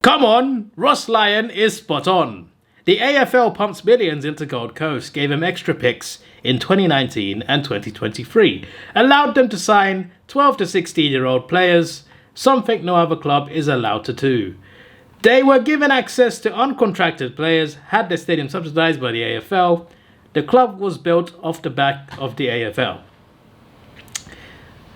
Come on, Ross Lyon is spot on. The AFL pumps millions into Gold Coast, gave him extra picks in 2019 and 2023, allowed them to sign 12 to 16-year-old players, something no other club is allowed to do. They were given access to uncontracted players, had their stadium subsidised by the AFL. The club was built off the back of the AFL.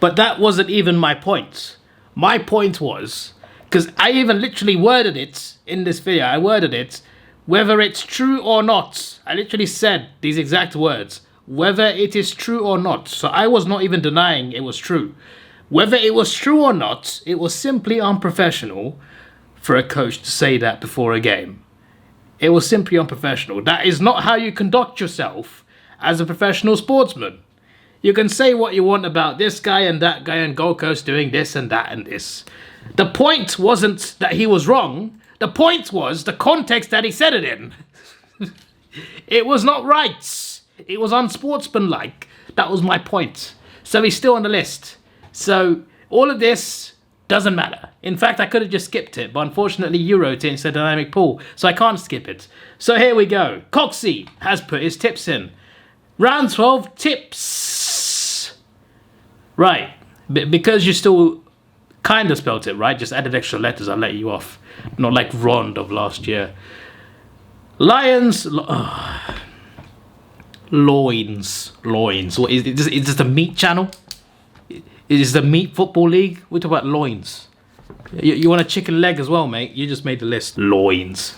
But that wasn't even my point. My point was, because I even literally worded it in this video, I worded it, whether it's true or not. I literally said these exact words, whether it is true or not. So I was not even denying it was true. Whether it was true or not, it was simply unprofessional for a coach to say that before a game. It was simply unprofessional. That is not how you conduct yourself as a professional sportsman. You can say what you want about this guy and that guy and Gold Coast doing this and that and this. The point wasn't that he was wrong. The point was the context that he said it in. It was not right. It was unsportsmanlike. That was my point. So he's still on the list. So all of this doesn't matter. In fact, I could have just skipped it, but unfortunately you wrote it instead of dynamic pool, so I can't skip it. So here we go. Coxie has put his tips in. Round 12 tips. Right. Because you still kind of spelt it right, just added extra letters, I'll let you off. Not like Rond of last year. Lions. Loins. What is it? Is this the meat channel? Is the meat football league? We talk about loins. You want a chicken leg as well, mate? You just made the list. Loins.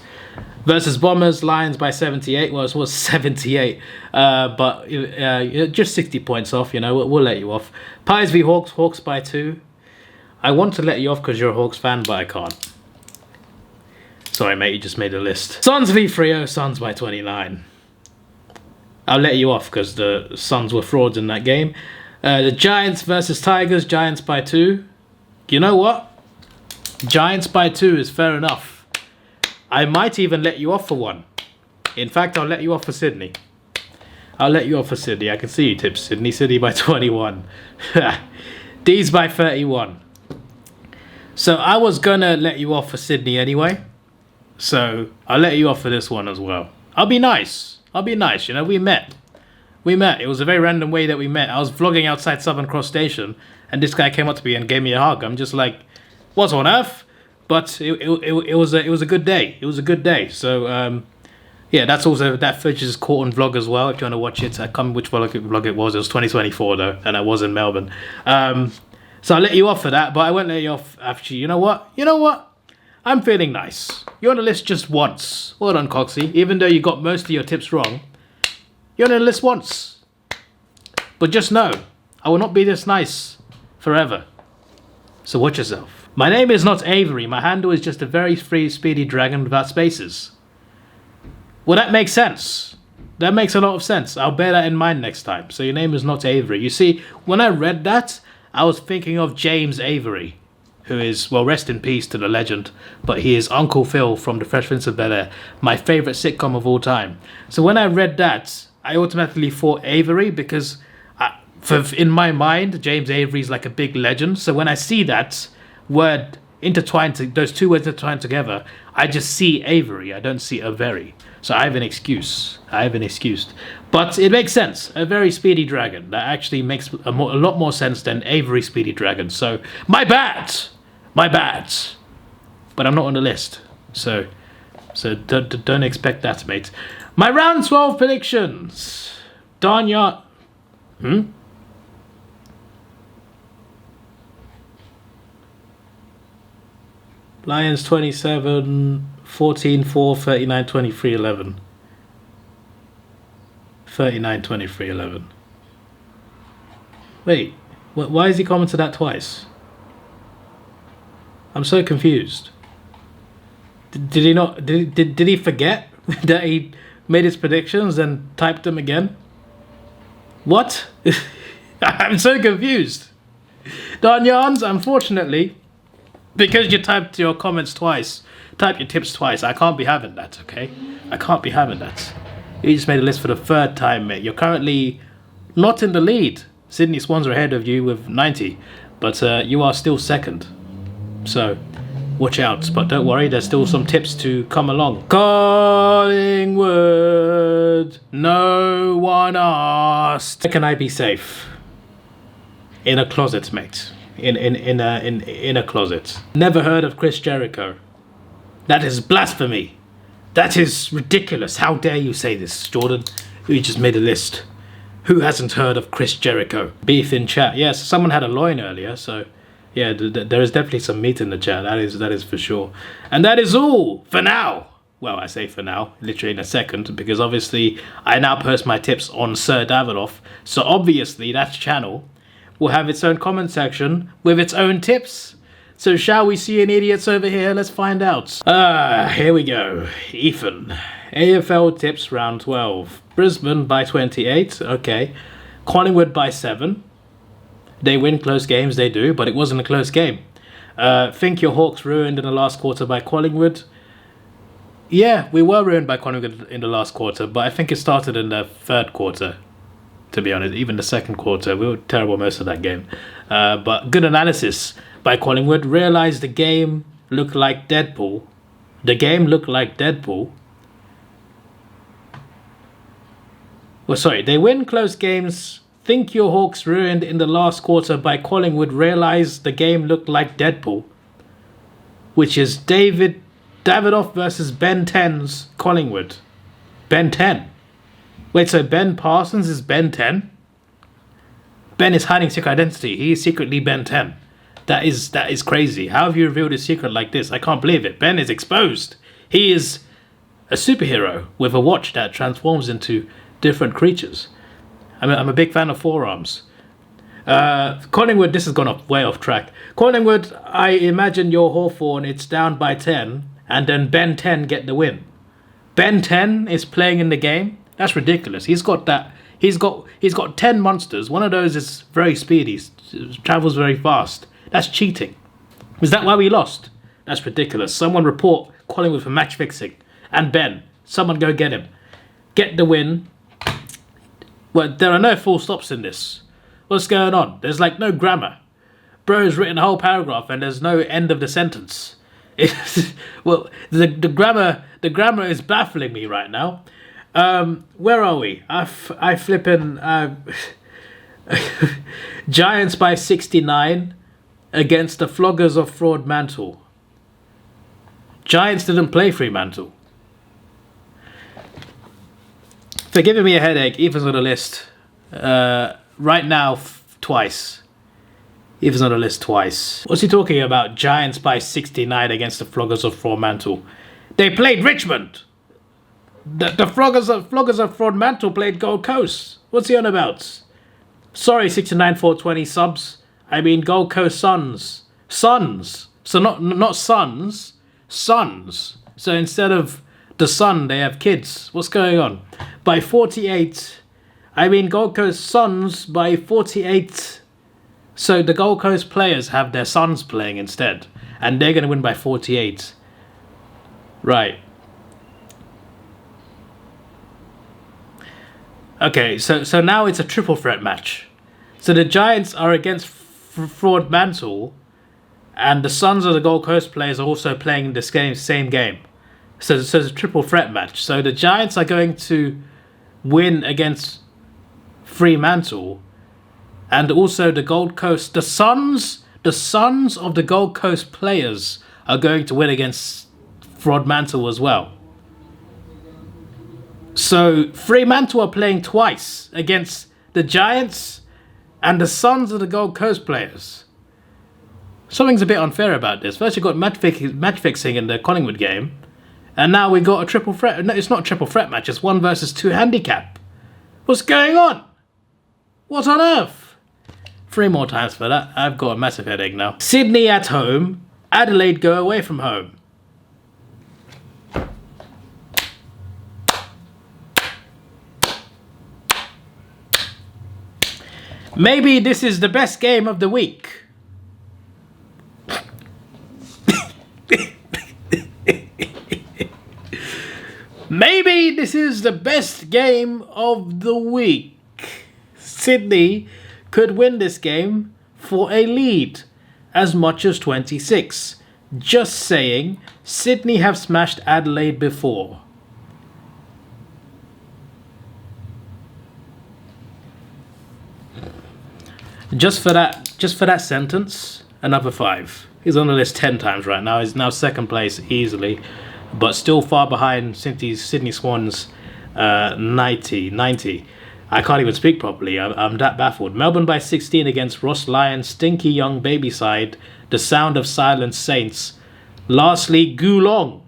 Versus Bombers, Lions by 78. Well, it was 78. But just 60 points off, you know. We'll let you off. Pies v Hawks, Hawks by 2. I want to let you off because you're a Hawks fan, but I can't. Sorry, mate, you just made a list. Suns v Freo, Suns by 29. I'll let you off because the Suns were frauds in that game. The Giants versus Tigers, Giants by 2. You know what? Giants by 2 is fair enough. I might even let you off for one. In fact, I'll let you off for Sydney. I'll let you off for Sydney. I can see you tips Sydney. Sydney by 21. D's by 31. So I was going to let you off for Sydney anyway. So I'll let you off for this one as well. I'll be nice. You know, we met. It was a very random way that we met. I was vlogging outside Southern Cross Station, and this guy came up to me and gave me a hug. I'm just like, what on earth? But it was a good day. It was a good day. So yeah, that footage is caught on vlog as well. If you want to watch it, I can't remember which vlog it was. It was 2024 though, and I was in Melbourne. So I'll let you off for that, but I won't let you off after. You know what? I'm feeling nice. You're on the list just once. Well done, Coxie. Even though you got most of your tips wrong, you're on the list once. But just know, I will not be this nice forever. So watch yourself. My name is not Avery. My handle is just a very free, speedy dragon without spaces. Well, that makes sense. That makes a lot of sense. I'll bear that in mind next time. So your name is not Avery. You see, when I read that, I was thinking of James Avery, who is, well, rest in peace to the legend, but he is Uncle Phil from The Fresh Prince of Bel-Air, my favourite sitcom of all time. So when I read that, I automatically thought Avery because in my mind, James Avery is like a big legend. So when I see that word intertwined, those two words intertwined together, I just see Avery. I don't see a very. So I have an excuse. But it makes sense. A very speedy dragon. That actually makes a lot more sense than Avery Speedy Dragon. So my bad. But I'm not on the list. So don't expect that, mate. My round 12 predictions. Danya. Lions 27, 14, 4, 39, 23, 11. 39, 23, 11. Wait, why has he commented that twice? I'm so confused. Did he not? Did he forget that he made his predictions and typed them again? What? I'm so confused. Danyans, unfortunately, because you typed your comments twice, typed your tips twice, I can't be having that, okay? I can't be having that. You just made a list for the 3rd time, mate. You're currently not in the lead. Sydney Swans are ahead of you with 90, but you are still 2nd. So, watch out. But don't worry, there's still some tips to come along. Collingwood, no one asked. Can I be safe? In a closet, mate. In a closet. Never heard of Chris Jericho. That is blasphemy. That is ridiculous. How dare you say this, Jordan? We just made a list. Who hasn't heard of Chris Jericho? Beef in chat. Yes, someone had a loin earlier, so yeah, there is definitely some meat in the chat. That is for sure. And that is all for now. Well, I say for now, literally in a second, because obviously I now post my tips on Sir Davidoff. So obviously that channel will have its own comment section with its own tips. So shall we see any idiots over here? Let's find out. Here we go. Ethan. AFL tips round 12. Brisbane by 28. Okay. Collingwood by 7. They win close games, they do, but it wasn't a close game. Think your Hawks ruined in the last quarter by Collingwood. Yeah, we were ruined by Collingwood in the last quarter, but I think it started in the third quarter. To be honest, even the second quarter, we were terrible most of that game. But good analysis by Collingwood. Realised the game looked like Deadpool. The game looked like Deadpool. Well, sorry, they win close games. Think your Hawks ruined in the last quarter by Collingwood. Realised the game looked like Deadpool. Which is Davidoff versus Ben 10's Collingwood. Ben 10. Wait, so Ben Parsons is Ben 10? Ben is hiding secret identity. He is secretly Ben 10. That is crazy. How have you revealed his secret like this? I can't believe it. Ben is exposed. He is a superhero with a watch that transforms into different creatures. I'm a big fan of forearms. Collingwood, this has gone way off track. Collingwood, I imagine your Hawthorn, it's down by 10, and then Ben 10 get the win. Ben 10 is playing in the game. That's ridiculous. He's got 10 monsters. One of those is very speedy, travels very fast. That's cheating. Is that why we lost? That's ridiculous. Someone report Collingwood for match fixing. And Ben, someone go get him. Get the win. Well, there are no full stops in this. What's going on? There's like no grammar. Bro's written a whole paragraph and there's no end of the sentence. Well, the grammar is baffling me right now. Where are we? I flipping Giants by 69 against the floggers of Fremantle. Giants didn't play Fremantle. For giving me a headache, Ethan's on the list. Right now, twice. Ethan's on the list twice. What's he talking about? Giants by 69 against the floggers of Fremantle. They played Richmond. The floggers of Fremantle played Gold Coast. What's he on about? Sorry, 69,420 subs. I mean Gold Coast Suns. Suns. So not sons. Sons. So instead of the sun, they have kids. What's going on? By 48. I mean Gold Coast Suns by 48. So the Gold Coast players have their sons playing instead. And they're going to win by 48. Right. Okay, so now it's a triple threat match. So the Giants are against Fremantle, and the Suns of the Gold Coast players are also playing in this same game. So it's a triple threat match. So the Giants are going to win against Fremantle, and also the Gold Coast. The sons of the Gold Coast players are going to win against Fremantle as well. So Fremantle are playing twice against the Giants and the sons of the Gold Coast players. Something's a bit unfair about this. First you got match fixing in the Collingwood game, and now we got a triple threat. No, it's not a triple threat match. It's 1 versus 2 handicap. What's going on? What on earth? 3 more times for that. I've got a massive headache now. Sydney at home. Adelaide go away from home. Maybe this is the best game of the week. Maybe this is the best game of the week. Sydney could win this game for a lead as much as 26. Just saying, Sydney have smashed Adelaide before. Just for that sentence, another 5. He's on the list 10 times right now. He's now second place easily, but still far behind Sydney Swans 90. I can't even speak properly. I'm that baffled. Melbourne by 16 against Ross Lyon, Stinky Young Babyside, The Sound of Silence Saints. Lastly, Goolong.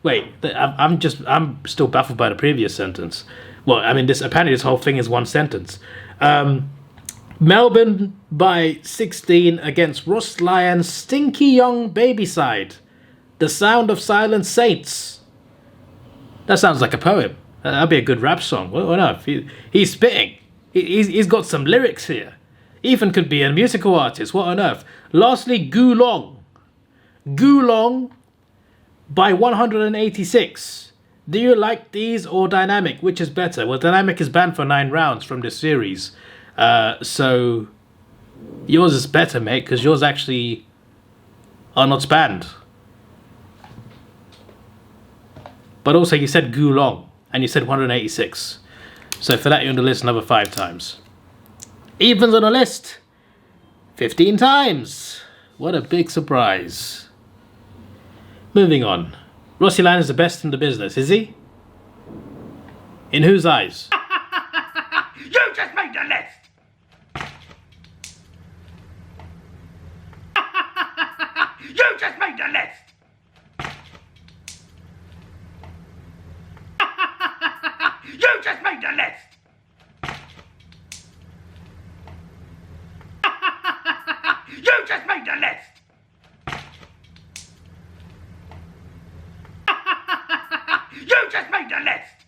Wait, I'm still baffled by the previous sentence. Well, I mean, apparently this whole thing is one sentence. Melbourne by 16 against Ross Lyon, Stinky Young Babyside, The Sound of Silent Saints. That sounds like a poem. That'd be a good rap song. What up? He's spitting. He's got some lyrics here. Ethan could be a musical artist. What on earth? Lastly, Goolong. Goolong by 186. Do you like these or Dynamic? Which is better? Well, Dynamic is banned for 9 rounds from this series. So yours is better, mate, because yours actually are not banned. But also you said Goolong and you said 186. So for that you're on the list another 5 times. Evans on the list 15 times. What a big surprise. Moving on. Rossi Lyon is the best in the business, is he? In whose eyes? You just made the list! You just made the list! You just made the list! You just made the list! You just made the list!